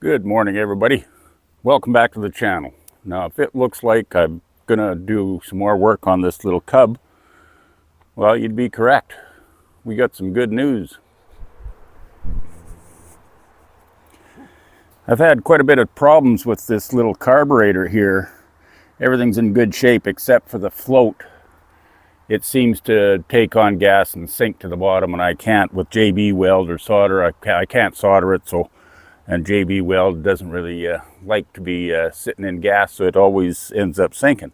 Good morning, everybody. Welcome back to the channel. Now, if it looks like I'm gonna do some more work on this little cub, well, you'd be correct. We got some good news. I've had quite a bit of problems with this little carburetor here. Everything's in good shape except for the float. It seems to take on gas and sink to the bottom, and I can't with JB weld or solder. I can't solder it, and JB weld doesn't really like to be sitting in gas, so it always ends up sinking.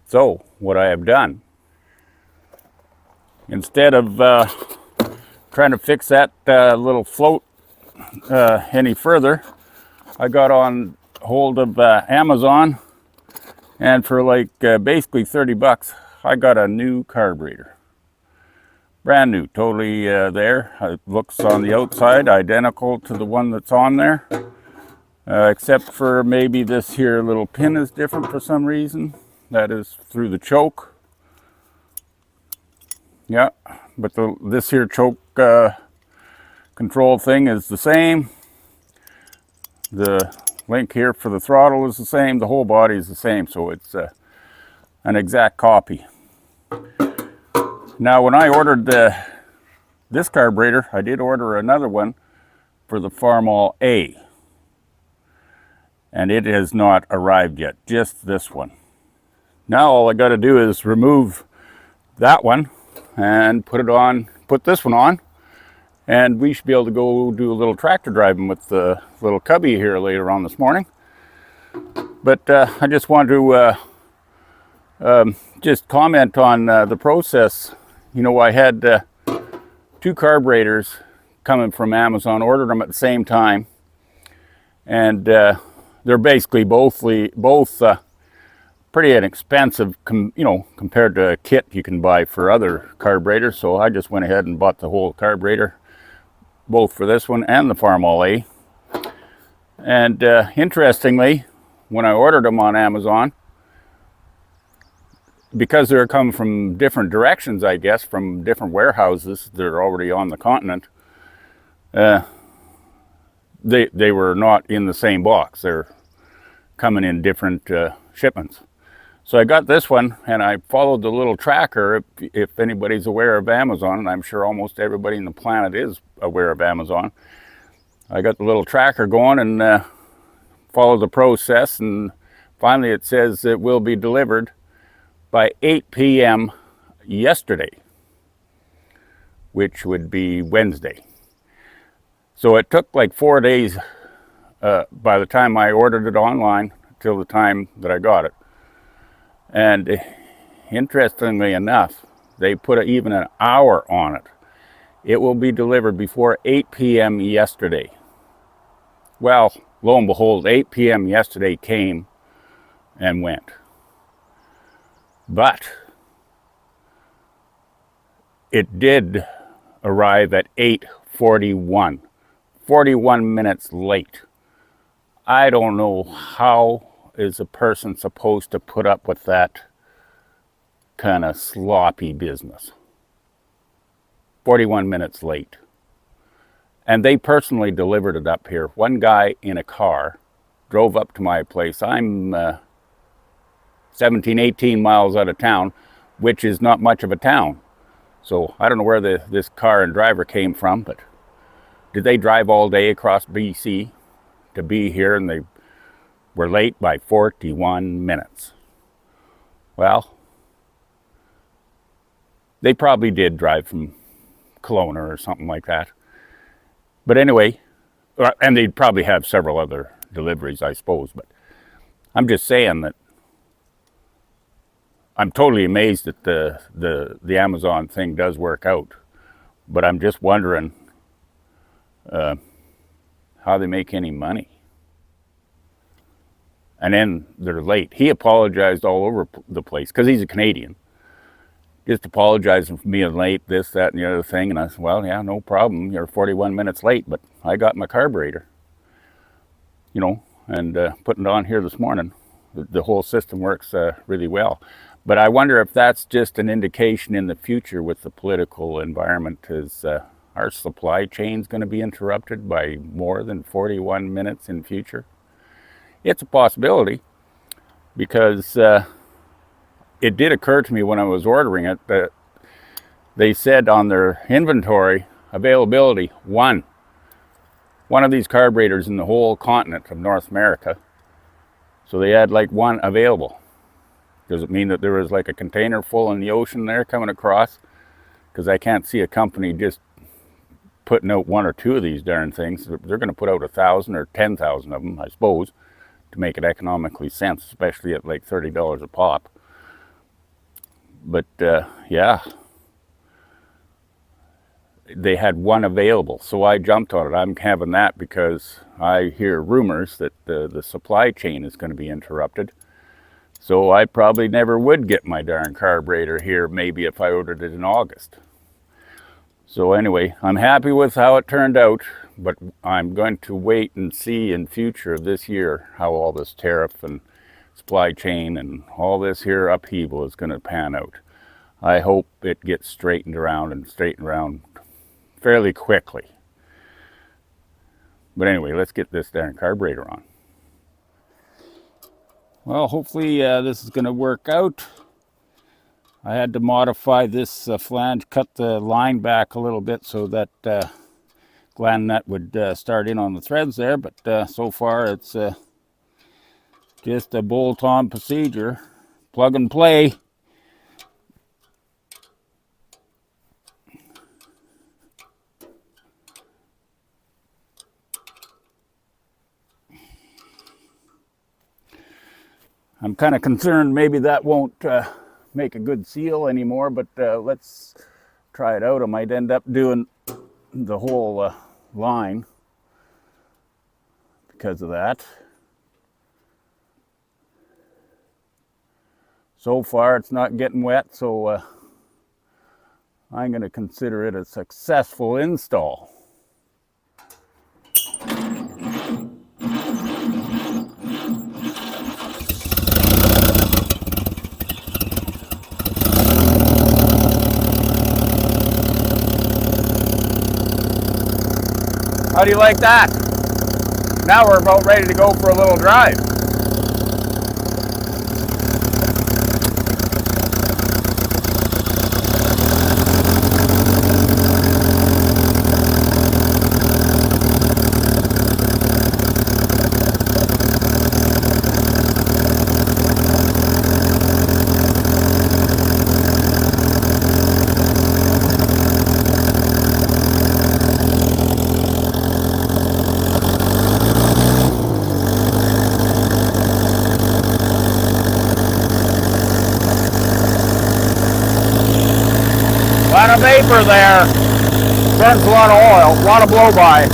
So what I have done, instead of trying to fix that little float any further, I got on hold of Amazon, and for like basically 30 bucks, I got a new carburetor. Brand new, totally there. It looks on the outside identical to the one that's on there, except for maybe this here little pin is different for some reason. That is through the choke. Yeah, but this here choke control thing is the same. The link here for the throttle is the same. The whole body is the same, so it's an exact copy. Now, when I ordered this carburetor, I did order another one for the Farmall A, and it has not arrived yet, just this one. Now all I got to do is remove that one and put this one on, and we should be able to go do a little tractor driving with the little cubby here later on this morning. But I just wanted to just comment on the process. You know, I had two carburetors coming from Amazon, ordered them at the same time, and they're basically both pretty inexpensive, compared to a kit you can buy for other carburetors. So I just went ahead and bought the whole carburetor, both for this one and the Farmall A. And interestingly, when I ordered them on Amazon, because they're coming from different directions, I guess, from different warehouses that are already on the continent, they were not in the same box. They're coming in different shipments. So I got this one, and I followed the little tracker. If anybody's aware of Amazon, and I'm sure almost everybody on the planet is aware of Amazon, I got the little tracker going and followed the process, and finally it says it will be delivered by 8 p.m. yesterday, which would be Wednesday. So it took like 4 days by the time I ordered it online till the time that I got it. And interestingly enough, they put even an hour on it. It will be delivered before 8 p.m. yesterday. Well, lo and behold, 8 p.m. yesterday came and went. But it did arrive at 8:41, 41 minutes late. I don't know how is a person supposed to put up with that kind of sloppy business. 41 minutes late. And they personally delivered it up here. One guy in a car drove up to my place. I'm 17, 18 miles out of town, which is not much of a town. So I don't know where this car and driver came from, but did they drive all day across BC to be here, and they were late by 41 minutes? Well, they probably did drive from Kelowna or something like that. But anyway, and they'd probably have several other deliveries, I suppose, but I'm just saying that I'm totally amazed that the Amazon thing does work out, but I'm just wondering how they make any money. And then they're late. He apologized all over the place because he's a Canadian. Just apologizing for being late, this, that, and the other thing. And I said, well, yeah, no problem. You're 41 minutes late, but I got my carburetor, and putting it on here this morning. The whole system works really well. But I wonder if that's just an indication in the future with the political environment, is our supply chain's going to be interrupted by more than 41 minutes in future? It's a possibility, because it did occur to me when I was ordering it that they said on their inventory availability, one of these carburetors in the whole continent of North America. So they had like one available. Does it mean that there was like a container full in the ocean there coming across? Because I can't see a company just putting out one or two of these darn things. They're going to put out 1,000 or 10,000 of them, I suppose, to make it economically sense, especially at like $30 a pop. But yeah, they had one available, so I jumped on it. I'm having that because I hear rumors that the supply chain is going to be interrupted. So I probably never would get my darn carburetor here, maybe if I ordered it in August. So anyway, I'm happy with how it turned out, but I'm going to wait and see in future of this year how all this tariff and supply chain and all this here upheaval is going to pan out. I hope it gets straightened around fairly quickly. But anyway, let's get this darn carburetor on. Well, hopefully this is going to work out. I had to modify this flange, cut the line back a little bit so that gland nut would start in on the threads there, but so far it's just a bolt-on procedure, plug and play. I'm kind of concerned maybe that won't make a good seal anymore, but let's try it out. I might end up doing the whole line because of that. So far it's not getting wet, so I'm going to consider it a successful install. How do you like that? Now we're about ready to go for a little drive. A lot of vapor there, burns a lot of oil, a lot of blow by.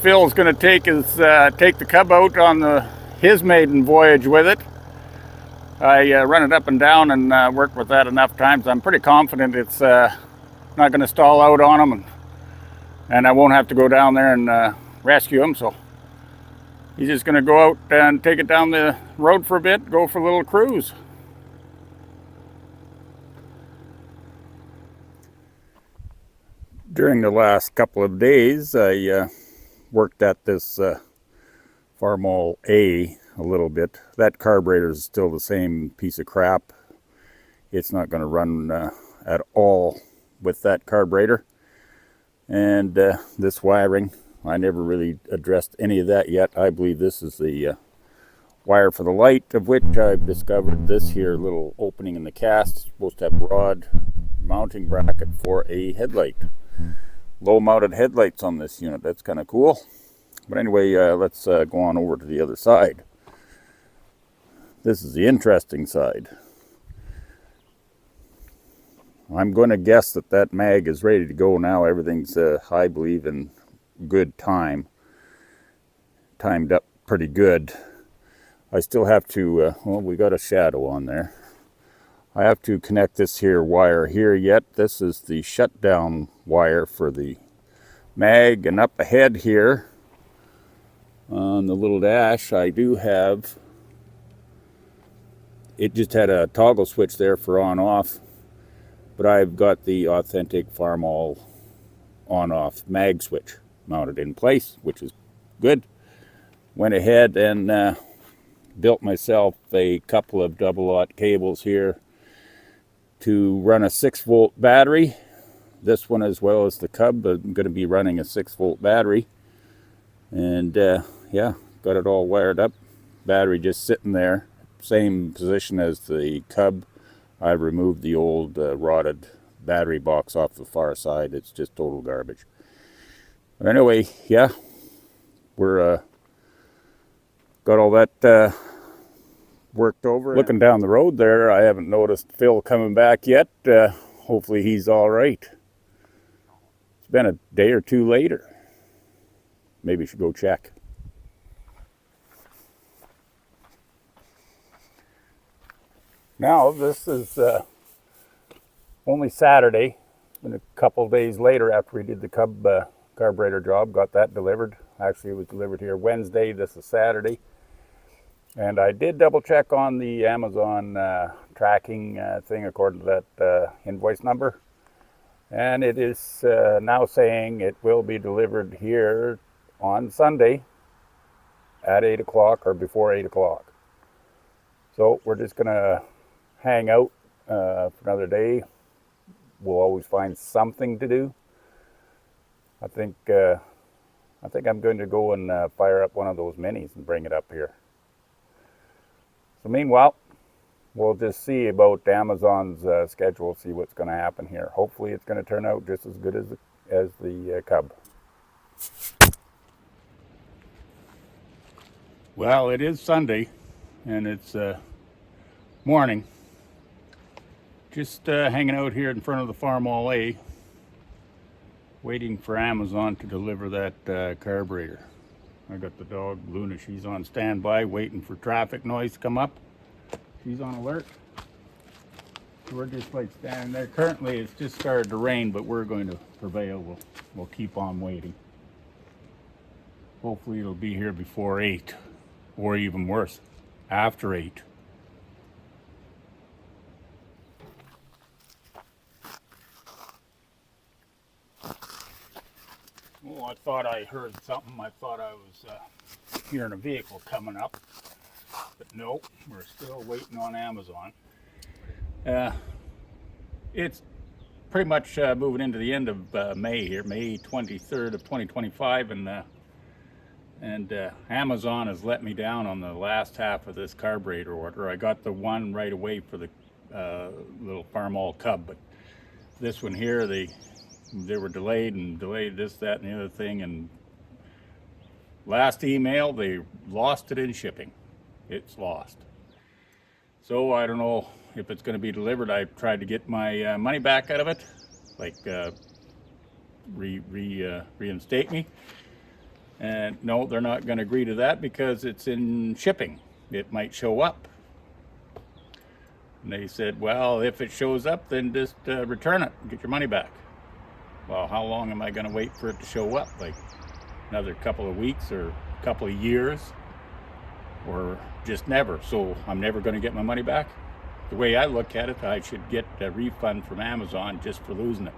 Phil's going to take is take the Cub out on his maiden voyage with it. I run it up and down and worked with that enough times. I'm pretty confident it's not going to stall out on him, and I won't have to go down there and rescue him. So he's just going to go out and take it down the road for a bit, go for a little cruise. During the last couple of days, I worked at this Farmall A a little bit. That carburetor is still the same piece of crap. It's not going to run at all with that carburetor. And this wiring, I never really addressed any of that yet. I believe this is the wire for the light, of which I've discovered this here little opening in the cast. It's supposed to have a rod mounting bracket for a headlight. Low mounted headlights on this unit. That's kind of cool. But anyway, let's go on over to the other side. This is the interesting side. I'm going to guess that that mag is ready to go now. Everything's, I believe, in good time. Timed up pretty good. I still have to, well, we got a shadow on there. I have to connect this here wire here yet. This is the shutdown wire for the mag, and up ahead here on the little dash I do have, it just had a toggle switch there for on off, but I've got the authentic Farmall on off mag switch mounted in place, which is good. Went ahead and built myself a couple of double-aught cables here to run a 6-volt battery. This one, as well as the Cub, I'm going to be running a 6-volt battery. And yeah, got it all wired up. Battery just sitting there, same position as the Cub. I removed the old rotted battery box off the far side. It's just total garbage. But anyway, yeah, we're got all that worked over. Looking down the road there, I haven't noticed Phil coming back yet. Hopefully he's all right. It's been a day or two later. Maybe you should go check. Now, this is only Saturday. And a couple days later after we did the Cub carburetor job, got that delivered. Actually, it was delivered here Wednesday. This is Saturday. And I did double check on the Amazon tracking thing according to that invoice number. And it is now saying it will be delivered here on Sunday at 8 o'clock or before 8 o'clock. So we're just going to hang out for another day. We'll always find something to do. I think I'm going to go and fire up one of those minis and bring it up here. So meanwhile, we'll just see about Amazon's schedule, see what's going to happen here. Hopefully it's going to turn out just as good as the Cub. Well, it is Sunday, and it's morning. Just hanging out here in front of the Farmall A, waiting for Amazon to deliver that carburetor. I got the dog, Luna, she's on standby, waiting for traffic noise to come up. She's on alert. We're just like standing there. Currently, it's just started to rain, but we're going to prevail. We'll keep on waiting. Hopefully, it'll be here before 8, or even worse, after 8. Oh, I thought I heard something. I thought I was hearing a vehicle coming up. But no, we're still waiting on Amazon. It's pretty much moving into the end of May here, May 23rd of 2025, and Amazon has let me down on the last half of this carburetor order. I got the one right away for the little Farmall Cub, but this one here, they were delayed this, that, and the other thing, and last email, they lost it in shipping. It's lost. So I don't know if it's going to be delivered. I tried to get my money back out of it, like reinstate me. And no, they're not going to agree to that because it's in shipping. It might show up. And they said, well, if it shows up, then just return it and get your money back. Well, how long am I going to wait for it to show up? Like another couple of weeks or a couple of years? Or just never? So I'm never going to get my money back? The way I look at it, I should get a refund from Amazon just for losing it.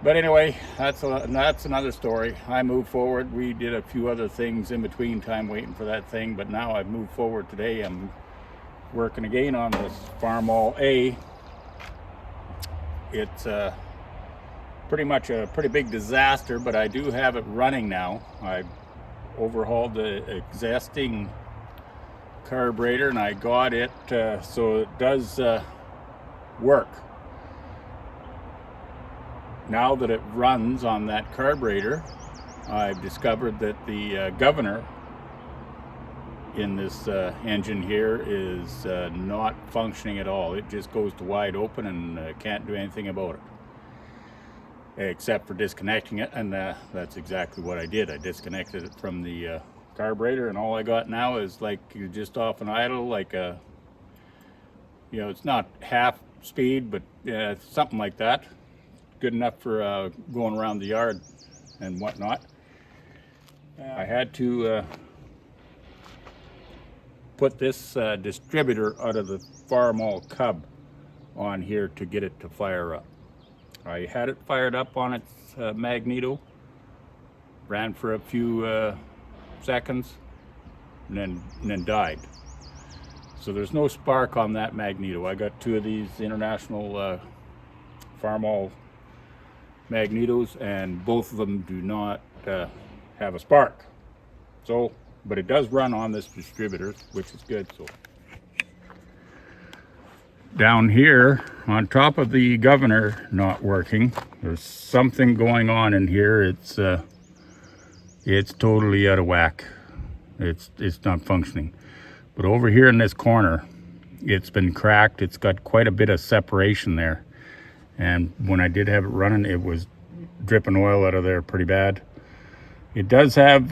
But anyway, that's another story. I moved forward. We did a few other things in between time waiting for that thing, but now I've moved forward today. I'm working again on this Farmall A. It's pretty much a pretty big disaster, but I do have it running now. I overhauled the existing carburetor and I got it so it does work. Now that it runs on that carburetor, I've discovered that the governor in this engine here is not functioning at all. It just goes to wide open and can't do anything about it, except for disconnecting it, and that's exactly what I did. I disconnected it from the carburetor, and all I got now is like just off an idle, like a, you know, it's not half speed, but something like that. Good enough for going around the yard and whatnot. I had to put this distributor out of the Farmall Cub on here to get it to fire up. I had it fired up on its magneto, ran for a few seconds, and then died. So there's no spark on that magneto. I got two of these international Farmall magnetos, and both of them do not have a spark. So, but it does run on this distributor, which is good. So down here on top of the governor not working, there's something going on in here. It's totally out of whack. It's not functioning. But over here in this corner, it's been cracked. It's got quite a bit of separation there. And when I did have it running, it was dripping oil out of there pretty bad. It does have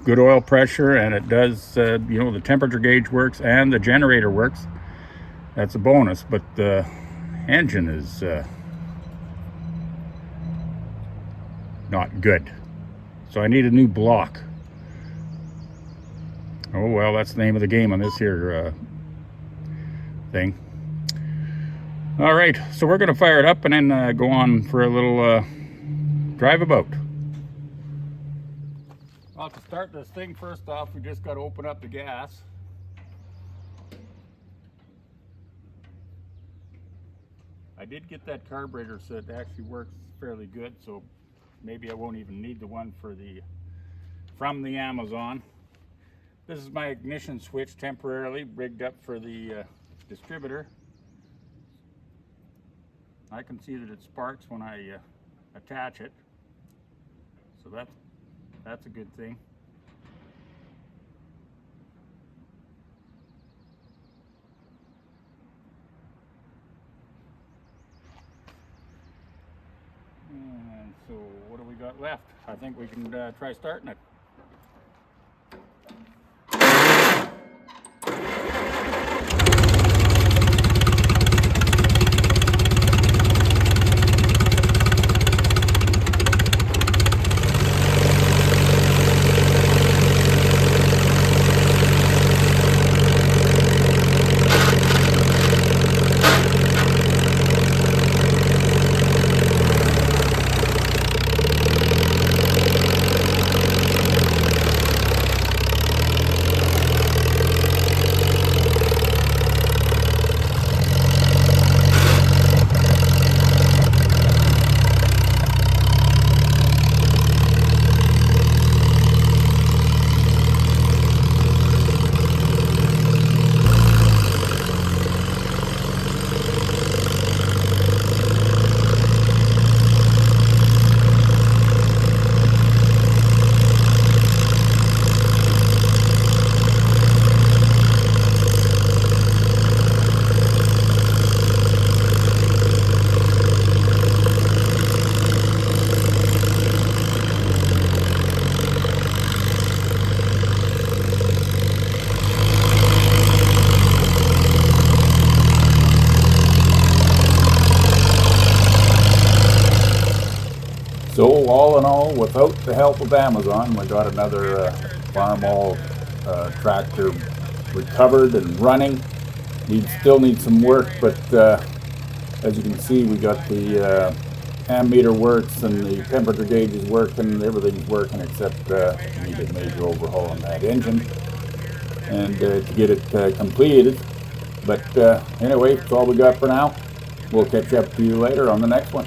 good oil pressure, and it does, you know, the temperature gauge works and the generator works. That's a bonus, but the engine is not good. So I need a new block. Oh well, that's the name of the game on this here thing. All right, so we're gonna fire it up and then go on for a little drive about. Well, to start this thing, first off, we just got to open up the gas. I did get that carburetor so it actually works fairly good, so maybe I won't even need the one for from the Amazon. This is my ignition switch, temporarily rigged up for the distributor. I can see that it sparks when I attach it, so that's a good thing. And so what do we got left? I think we can try starting it. So all in all, without the help of Amazon, we got another Farmall tractor recovered and running. Still need some work, but as you can see, we got the ammeter works and the temperature gauge is working. Everything's working except need a major overhaul on that engine and to get it completed. But anyway, that's all we got for now. We'll catch up to you later on the next one.